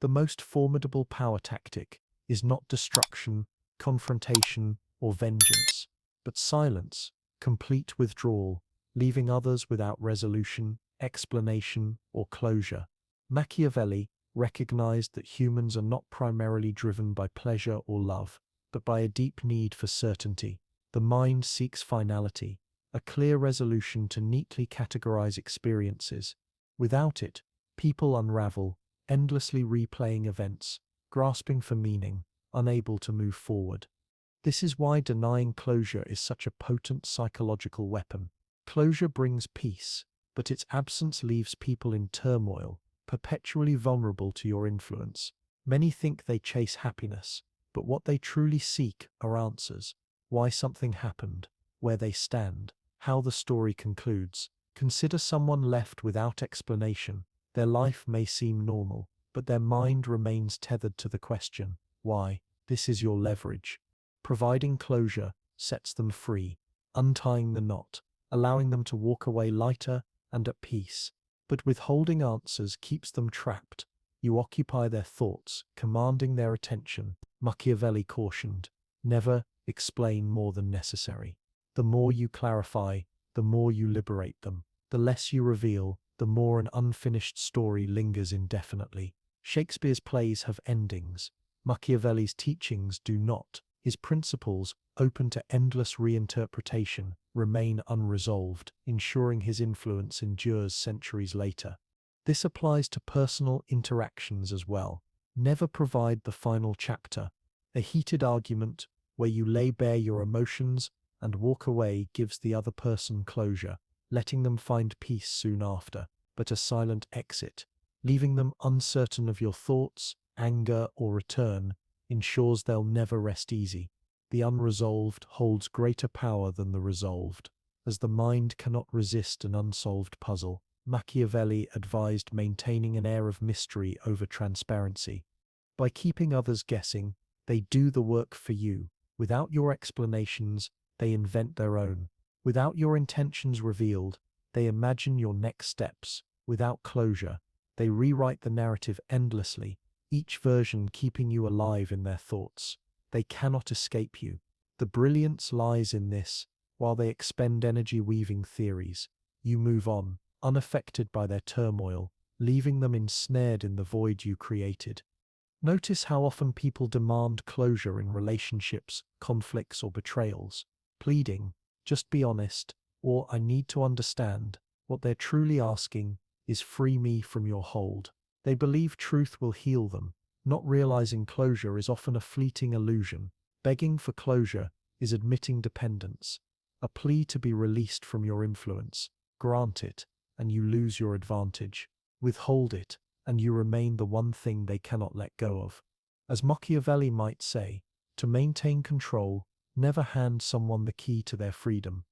The most formidable power tactic is not destruction, confrontation, or vengeance, but silence, complete withdrawal, leaving others without resolution, explanation, or closure. Machiavelli recognized that humans are not primarily driven by pleasure or love, but by a deep need for certainty. The mind seeks finality, a clear resolution to neatly categorize experiences. Without it, people unravel, endlessly replaying events, grasping for meaning, unable to move forward. This is why denying closure is such a potent psychological weapon. Closure brings peace, but its absence leaves people in turmoil, perpetually vulnerable to your influence. Many think they chase happiness, but what they truly seek are answers. Why something happened, where they stand, how the story concludes. Consider someone left without explanation. Their life may seem normal, but their mind remains tethered to the question, why? This is your leverage. Providing closure sets them free, untying the knot, allowing them to walk away lighter and at peace. But withholding answers keeps them trapped. You occupy their thoughts, commanding their attention. Machiavelli cautioned, never explain more than necessary. The more you clarify, the more you liberate them. The less you reveal, the more an unfinished story lingers indefinitely. Shakespeare's plays have endings. Machiavelli's teachings do not. His principles, open to endless reinterpretation, remain unresolved, ensuring his influence endures centuries later. This applies to personal interactions as well. Never provide the final chapter. A heated argument, where you lay bare your emotions and walk away, gives the other person closure, letting them find peace soon after, but a silent exit, leaving them uncertain of your thoughts, anger, or return, ensures they'll never rest easy. The unresolved holds greater power than the resolved. As the mind cannot resist an unsolved puzzle, Machiavelli advised maintaining an air of mystery over transparency. By keeping others guessing, they do the work for you. Without your explanations, they invent their own. Without your intentions revealed, they imagine your next steps. Without closure, they rewrite the narrative endlessly, each version keeping you alive in their thoughts. They cannot escape you. The brilliance lies in this. While they expend energy weaving theories, you move on, unaffected by their turmoil, leaving them ensnared in the void you created. Notice how often people demand closure in relationships, conflicts, or betrayals, pleading, just be honest, or I need to understand. What they're truly asking is free me from your hold. They believe truth will heal them, not realizing closure is often a fleeting illusion. Begging for closure is admitting dependence, a plea to be released from your influence. Grant it, and you lose your advantage. Withhold it, and you remain the one thing they cannot let go of. As Machiavelli might say, to maintain control, never hand someone the key to their freedom.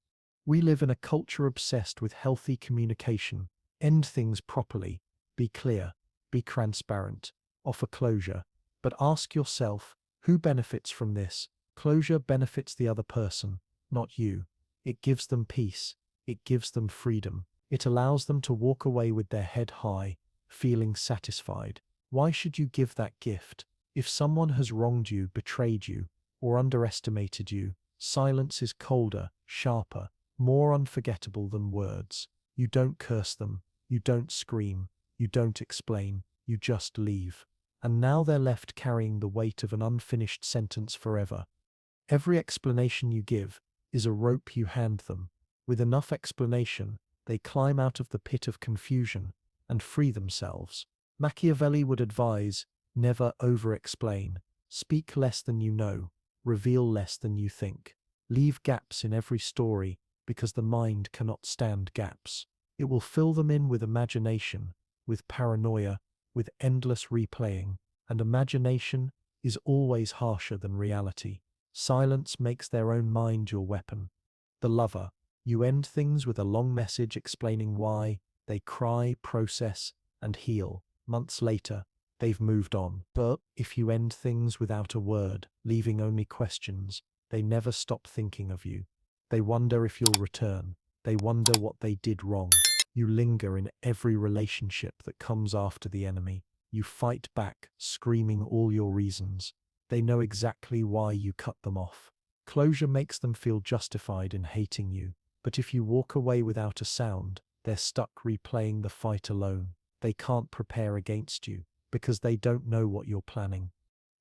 We live in a culture obsessed with healthy communication. End things properly, be clear, be transparent, offer closure. But ask yourself, who benefits from this? Closure benefits the other person, not you. It gives them peace. It gives them freedom. It allows them to walk away with their head high, feeling satisfied. Why should you give that gift? If someone has wronged you, betrayed you, or underestimated you, silence is colder, sharper, more unforgettable than words. You don't curse them, you don't scream, you don't explain, you just leave. And now they're left carrying the weight of an unfinished sentence forever. Every explanation you give is a rope you hand them. With enough explanation, they climb out of the pit of confusion and free themselves. Machiavelli would advise, never over-explain. Speak less than you know, reveal less than you think. Leave gaps in every story, because the mind cannot stand gaps. It will fill them in with imagination, with paranoia, with endless replaying, and imagination is always harsher than reality. Silence makes their own mind your weapon. The lover, you end things with a long message explaining why. They cry, process, and heal. Months later, they've moved on. But if you end things without a word, leaving only questions, they never stop thinking of you. They wonder if you'll return. They wonder what they did wrong. You linger in every relationship that comes after the enemy. You fight back, screaming all your reasons. They know exactly why you cut them off. Closure makes them feel justified in hating you, but if you walk away without a sound, they're stuck replaying the fight alone. They can't prepare against you, because they don't know what you're planning.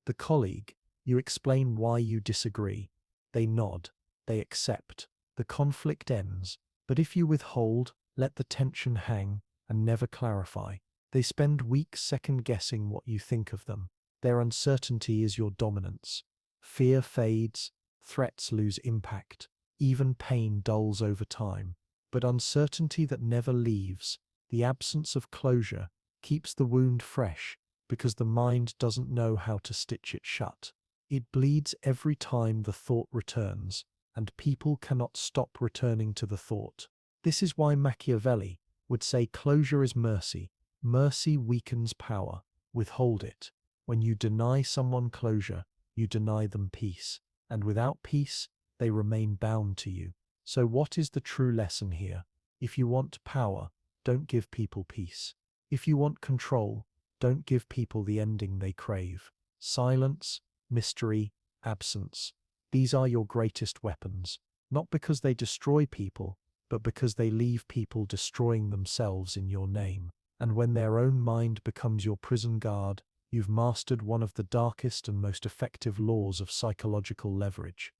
The colleague, you explain why you disagree. They nod, they accept. The conflict ends, but if you withhold, let the tension hang, and never clarify, they spend weeks second-guessing what you think of them. Their uncertainty is your dominance. Fear fades, threats lose impact, even pain dulls over time. But uncertainty that never leaves, the absence of closure, keeps the wound fresh, because the mind doesn't know how to stitch it shut. It bleeds every time the thought returns, and people cannot stop returning to the thought. This is why Machiavelli would say closure is mercy. Mercy weakens power. Withhold it. When you deny someone closure, you deny them peace. And without peace, they remain bound to you. So what is the true lesson here? If you want power, don't give people peace. If you want control, don't give people the ending they crave. Silence, mystery, absence. These are your greatest weapons, not because they destroy people, but because they leave people destroying themselves in your name. And when their own mind becomes your prison guard, you've mastered one of the darkest and most effective laws of psychological leverage.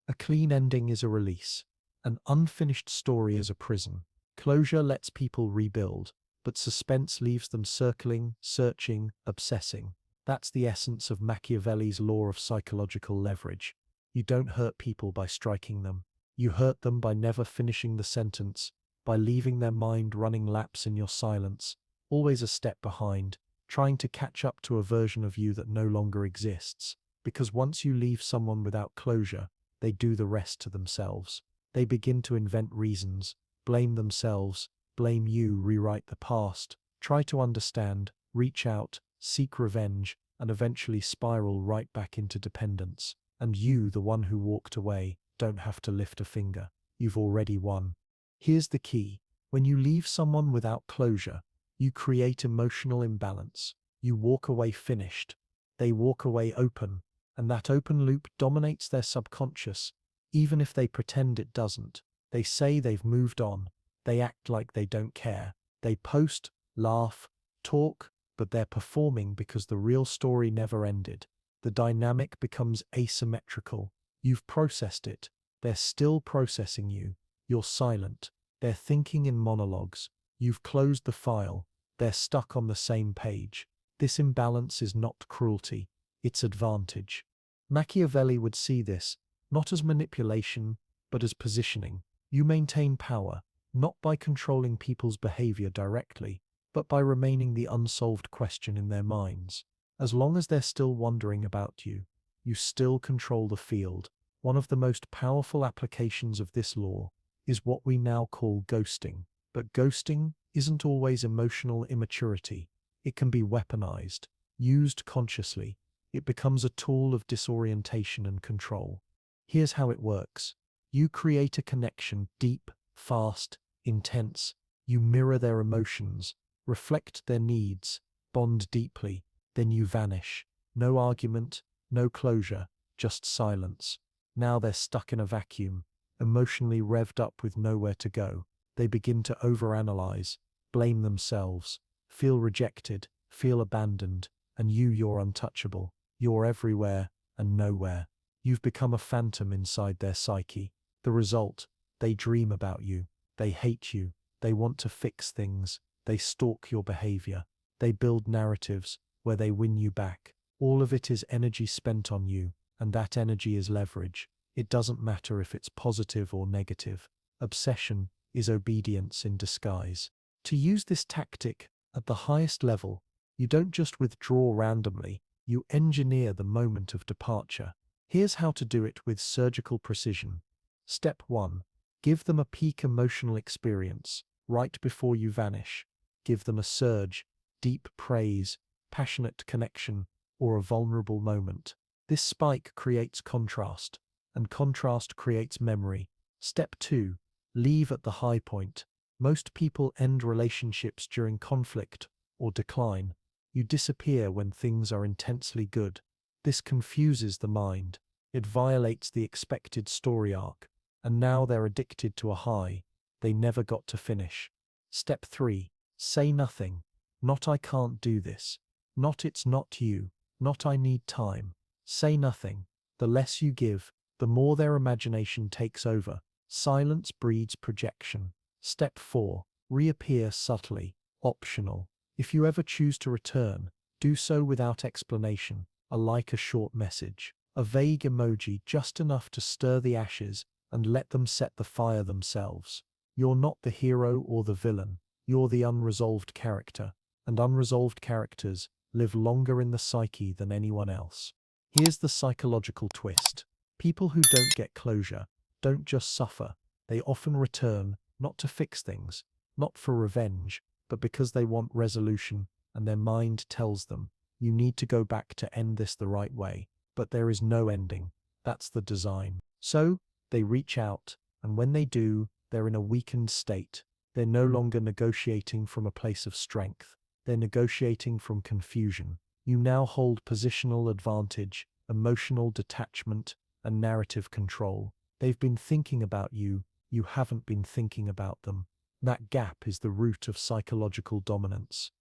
A clean ending is a release. An unfinished story is a prison. Closure lets people rebuild, but suspense leaves them circling, searching, obsessing. That's the essence of Machiavelli's law of psychological leverage. You don't hurt people by striking them. You hurt them by never finishing the sentence, by leaving their mind running laps in your silence, always a step behind, trying to catch up to a version of you that no longer exists. Because once you leave someone without closure, they do the rest to themselves. They begin to invent reasons, blame themselves, blame you, rewrite the past, try to understand, reach out, seek revenge, and eventually spiral right back into dependence. And you, the one who walked away, don't have to lift a finger. You've already won. Here's the key. When you leave someone without closure, you create emotional imbalance. You walk away finished. They walk away open, and that open loop dominates their subconscious, even if they pretend it doesn't. They say they've moved on. They act like they don't care. They post, laugh, talk, but they're performing because the real story never ended. The dynamic becomes asymmetrical. You've processed it. They're still processing you. You're silent. They're thinking in monologues. You've closed the file. They're stuck on the same page. This imbalance is not cruelty. It's advantage. Machiavelli would see this, not as manipulation, but as positioning. You maintain power, not by controlling people's behavior directly, but by remaining the unsolved question in their minds. As long as they're still wondering about you, you still control the field. One of the most powerful applications of this law is what we now call ghosting. But ghosting isn't always emotional immaturity. It can be weaponized, used consciously. It becomes a tool of disorientation and control. Here's how it works. You create a connection, deep, fast, intense. You mirror their emotions, reflect their needs, bond deeply. Then you vanish. No argument, no closure, just silence. Now they're stuck in a vacuum, emotionally revved up with nowhere to go. They begin to overanalyze, blame themselves, feel rejected, feel abandoned, and you're untouchable. You're everywhere and nowhere. You've become a phantom inside their psyche. The result, they dream about you, they hate you, they want to fix things, they stalk your behavior, they build narratives where they win you back. All of it is energy spent on you, and that energy is leverage. It doesn't matter if it's positive or negative. Obsession is obedience in disguise. To use this tactic at the highest level, you don't just withdraw randomly, you engineer the moment of departure. Here's how to do it with surgical precision. Step 1. Give them a peak emotional experience right before you vanish. Give them a surge, deep praise, passionate connection, or a vulnerable moment. This spike creates contrast, and contrast creates memory. Step 2. Leave at the high point. Most people end relationships during conflict or decline, You disappear when things are intensely good. This confuses the mind. It violates the expected story arc. And now they're addicted to a high they never got to finish. Step 3. Say nothing. Not I can't do this. Not it's not you. Not I need time. Say nothing. The less you give, the more their imagination takes over. Silence breeds projection. Step 4. Reappear subtly. Optional. If you ever choose to return, do so without explanation. A short message. A vague emoji just enough to stir the ashes and let them set the fire themselves. You're not the hero or the villain. You're the unresolved character. And unresolved characters live longer in the psyche than anyone else. Here's the psychological twist. People who don't get closure don't just suffer. They often return, not to fix things, not for revenge, but because they want resolution, and their mind tells them, you need to go back to end this the right way. But there is no ending. That's the design. So, they reach out, and when they do, they're in a weakened state. They're no longer negotiating from a place of strength. They're negotiating from confusion. You now hold positional advantage, emotional detachment, and narrative control. They've been thinking about you, you haven't been thinking about them. That gap is the root of psychological dominance.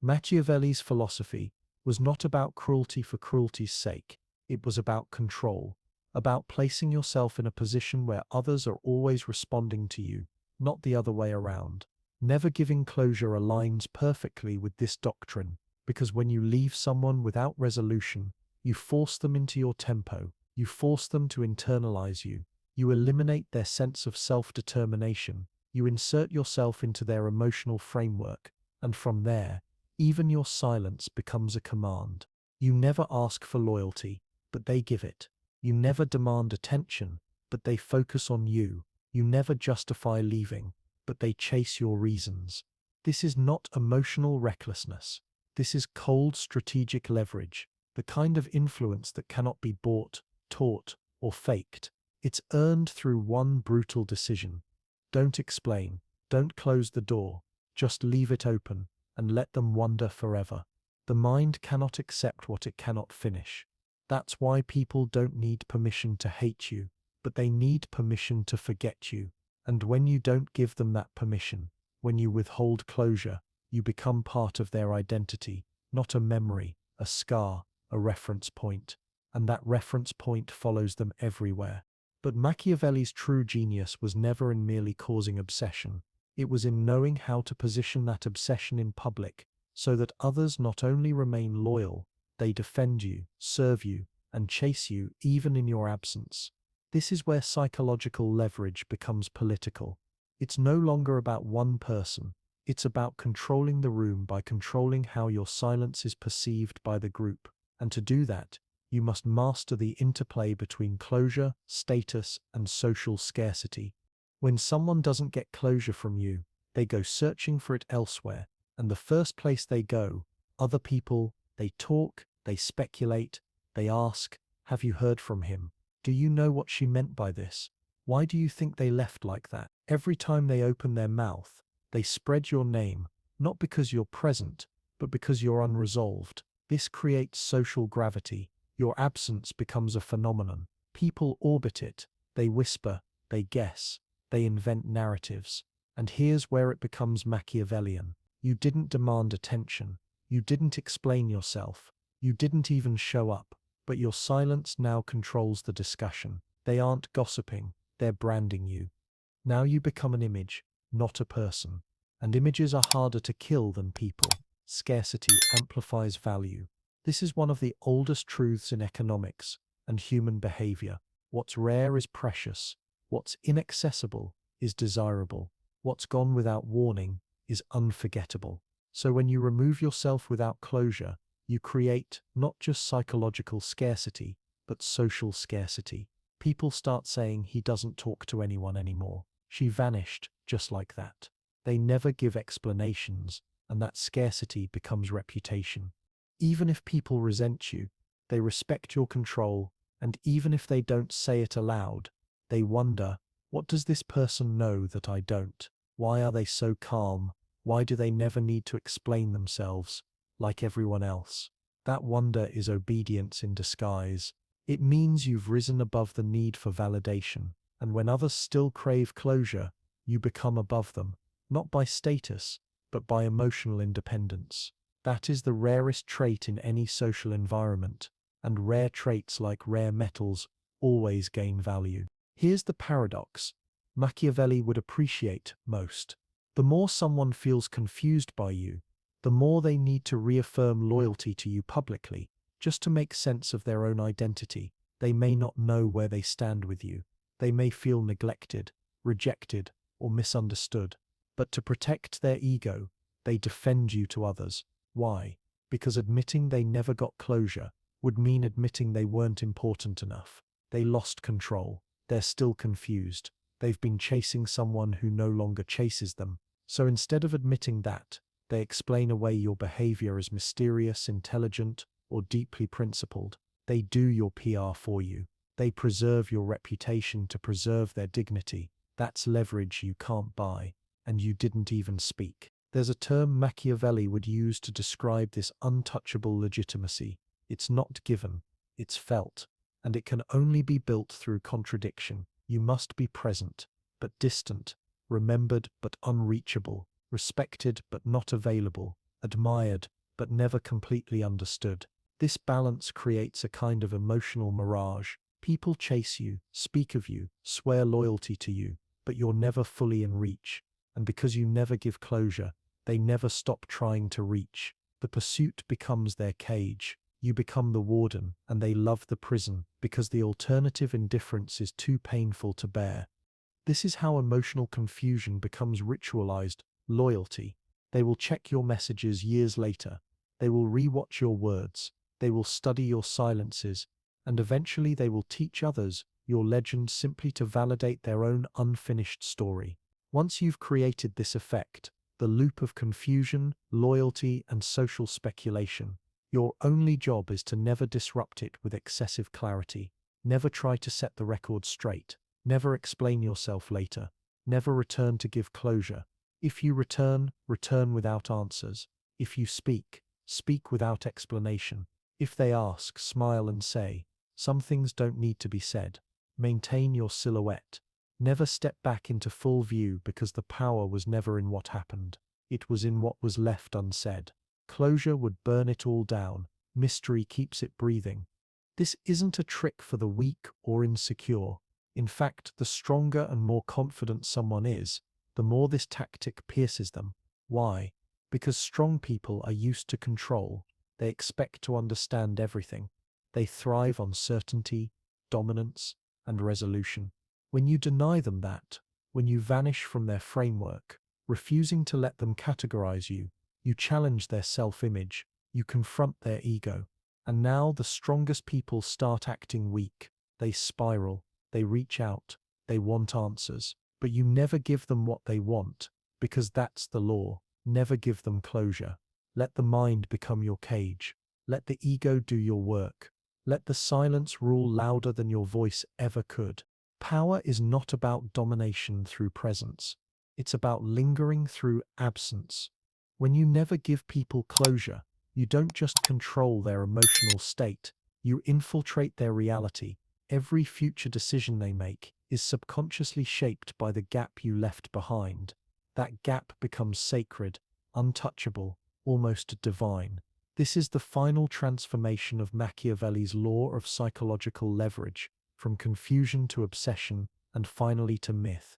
Machiavelli's philosophy was not about cruelty for cruelty's sake. It was about control, about placing yourself in a position where others are always responding to you, not the other way around. Never giving closure aligns perfectly with this doctrine, because when you leave someone without resolution, you force them into your tempo, you force them to internalize you, you eliminate their sense of self-determination, you insert yourself into their emotional framework, and from there, even your silence becomes a command. You never ask for loyalty, but they give it. You never demand attention, but they focus on you. You never justify leaving, but they chase your reasons. This is not emotional recklessness. This is cold strategic leverage, the kind of influence that cannot be bought, taught, or faked. It's earned through one brutal decision. Don't explain. Don't close the door. Just leave it open and let them wander forever. The mind cannot accept what it cannot finish. That's why people don't need permission to hate you, but they need permission to forget you. And when you don't give them that permission, when you withhold closure, you become part of their identity, not a memory, a scar, a reference point. And that reference point follows them everywhere. But Machiavelli's true genius was never in merely causing obsession. It was in knowing how to position that obsession in public, so that others not only remain loyal, they defend you, serve you, and chase you even in your absence. This is where psychological leverage becomes political. It's no longer about one person. It's about controlling the room by controlling how your silence is perceived by the group. And to do that, you must master the interplay between closure, status, and social scarcity. When someone doesn't get closure from you, they go searching for it elsewhere. And the first place they go, other people, they talk, they speculate, they ask, have you heard from him? Do you know what she meant by this? Why do you think they left like that? Every time they open their mouth, they spread your name, not because you're present, but because you're unresolved. This creates social gravity. Your absence becomes a phenomenon. People orbit it. They whisper, they guess, they invent narratives. And here's where it becomes Machiavellian. You didn't demand attention. You didn't explain yourself. You didn't even show up. But your silence now controls the discussion. They aren't gossiping. They're branding you. Now you become an image, not a person. And images are harder to kill than people. Scarcity amplifies value. This is one of the oldest truths in economics and human behavior. What's rare is precious. What's inaccessible is desirable. What's gone without warning is unforgettable. So when you remove yourself without closure, you create not just psychological scarcity, but social scarcity. People start saying he doesn't talk to anyone anymore. She vanished just like that. They never give explanations, and that scarcity becomes reputation. Even if people resent you, they respect your control, and even if they don't say it aloud, they wonder, what does this person know that I don't? Why are they so calm? Why do they never need to explain themselves? like everyone else. That wonder is obedience in disguise. It means you've risen above the need for validation, and when others still crave closure, you become above them, not by status, but by emotional independence. That is the rarest trait in any social environment, and rare traits, like rare metals, always gain value. Here's the paradox Machiavelli would appreciate most. The more someone feels confused by you, the more they need to reaffirm loyalty to you publicly, just to make sense of their own identity. They may not know where they stand with you. They may feel neglected, rejected, or misunderstood. But to protect their ego, they defend you to others. Why? Because admitting they never got closure would mean admitting they weren't important enough. They lost control. They're still confused. They've been chasing someone who no longer chases them. So instead of admitting that, they explain away your behavior as mysterious, intelligent, or deeply principled. They do your PR for you. They preserve your reputation to preserve their dignity. That's leverage you can't buy, and you didn't even speak. There's a term Machiavelli would use to describe this untouchable legitimacy. It's not given, it's felt, and it can only be built through contradiction. You must be present, but distant, remembered but unreachable, respected but not available, admired but never completely understood. This balance creates a kind of emotional mirage. People chase you, speak of you, swear loyalty to you, but you're never fully in reach. And because you never give closure, they never stop trying to reach. The pursuit becomes their cage. You become the warden, and they love the prison, because the alternative indifference is too painful to bear. This is how emotional confusion becomes ritualized loyalty. They will check your messages years later. They will rewatch your words. They will study your silences. And eventually they will teach others your legend simply to validate their own unfinished story. Once you've created this effect, the loop of confusion, loyalty, and social speculation, your only job is to never disrupt it with excessive clarity. Never try to set the record straight. Never explain yourself later. Never return to give closure. If you return, return without answers. If you speak, speak without explanation. If they ask, smile and say, some things don't need to be said. Maintain your silhouette. Never step back into full view, because the power was never in what happened. It was in what was left unsaid. Closure would burn it all down. Mystery keeps it breathing. This isn't a trick for the weak or insecure. In fact, the stronger and more confident someone is, the more this tactic pierces them. Why? Because strong people are used to control. They expect to understand everything. They thrive on certainty, dominance, and resolution. When you deny them that, when you vanish from their framework, refusing to let them categorize you, you challenge their self-image, you confront their ego. And now the strongest people start acting weak. They spiral, they reach out, they want answers. But you never give them what they want, because that's the law. Never give them closure. Let the mind become your cage. Let the ego do your work. Let the silence rule louder than your voice ever could. Power is not about domination through presence. It's about lingering through absence. When you never give people closure, you don't just control their emotional state, you infiltrate their reality. Every future decision they make is subconsciously shaped by the gap you left behind. That gap becomes sacred, untouchable, almost divine. This is the final transformation of Machiavelli's law of psychological leverage, from confusion to obsession, and finally to myth.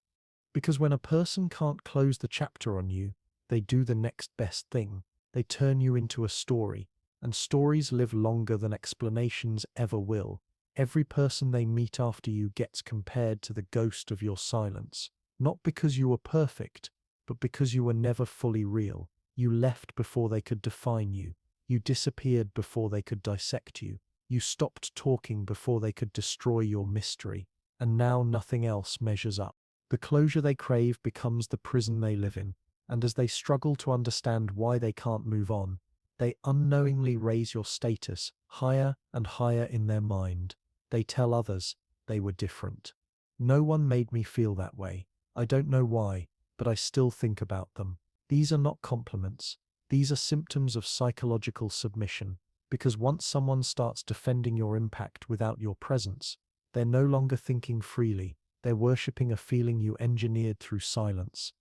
Because when a person can't close the chapter on you, they do the next best thing. They turn you into a story, and stories live longer than explanations ever will. Every person they meet after you gets compared to the ghost of your silence, not because you were perfect, but because you were never fully real. You left before they could define you. You disappeared before they could dissect you. You stopped talking before they could destroy your mystery. And now nothing else measures up. The closure they crave becomes the prison they live in, and as they struggle to understand why they can't move on, they unknowingly raise your status higher and higher in their mind. They tell others they were different. No one made me feel that way. I don't know why, but I still think about them. These are not compliments. These are symptoms of psychological submission, because once someone starts defending your impact without your presence, they're no longer thinking freely, they're worshipping a feeling you engineered through silence.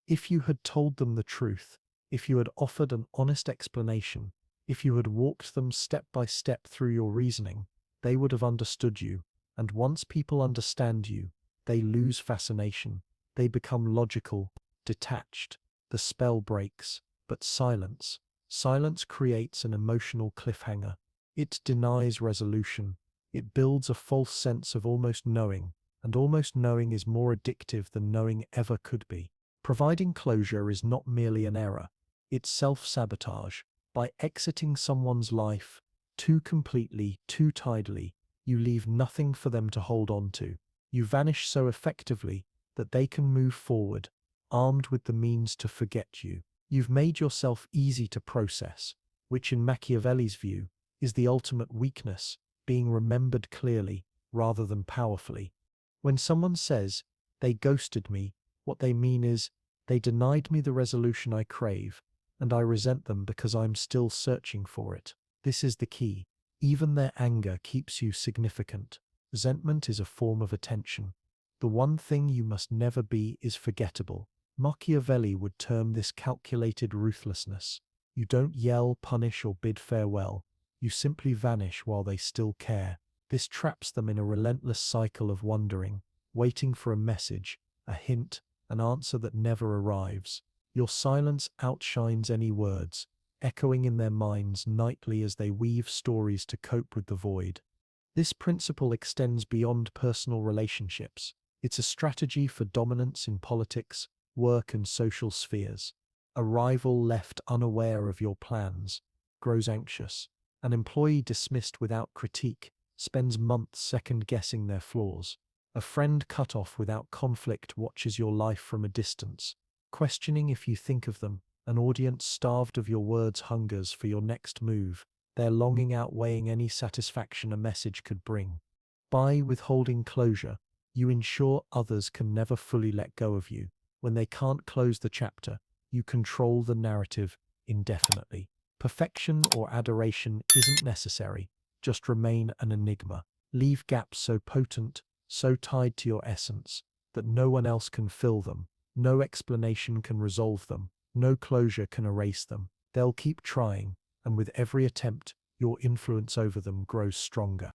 If you had told them the truth, if you had offered an honest explanation, if you had walked them step by step through your reasoning, they would have understood you, and once people understand you, they lose fascination, they become logical, detached, the spell breaks, but silence creates an emotional cliffhanger. It denies resolution, it builds a false sense of almost knowing, and almost knowing is more addictive than knowing ever could be. Providing closure is not merely an error, it's self-sabotage. By exiting someone's life too completely, too tidily, you leave nothing for them to hold on to. You vanish so effectively that they can move forward, armed with the means to forget you. You've made yourself easy to process, which in Machiavelli's view is the ultimate weakness, being remembered clearly rather than powerfully. When someone says, "they ghosted me," what they mean is, "they denied me the resolution I crave, and I resent them because I'm still searching for it." This is the key. Even their anger keeps you significant. Resentment is a form of attention. The one thing you must never be is forgettable. Machiavelli would term this calculated ruthlessness. You don't yell, punish, or bid farewell. You simply vanish while they still care. This traps them in a relentless cycle of wondering, waiting for a message, a hint, an answer that never arrives. Your silence outshines any words, echoing in their minds nightly as they weave stories to cope with the void. This principle extends beyond personal relationships. It's a strategy for dominance in politics, work, and social spheres. A rival left unaware of your plans grows anxious. An employee dismissed without critique spends months second-guessing their flaws. A friend cut off without conflict watches your life from a distance, questioning if you think of them. An audience starved of your words hungers for your next move, their longing outweighing any satisfaction a message could bring. By withholding closure, you ensure others can never fully let go of you. When they can't close the chapter, you control the narrative indefinitely. Perfection or adoration isn't necessary, just remain an enigma. Leave gaps so potent, so tied to your essence, that no one else can fill them, no explanation can resolve them, no closure can erase them. They'll keep trying, and with every attempt, your influence over them grows stronger.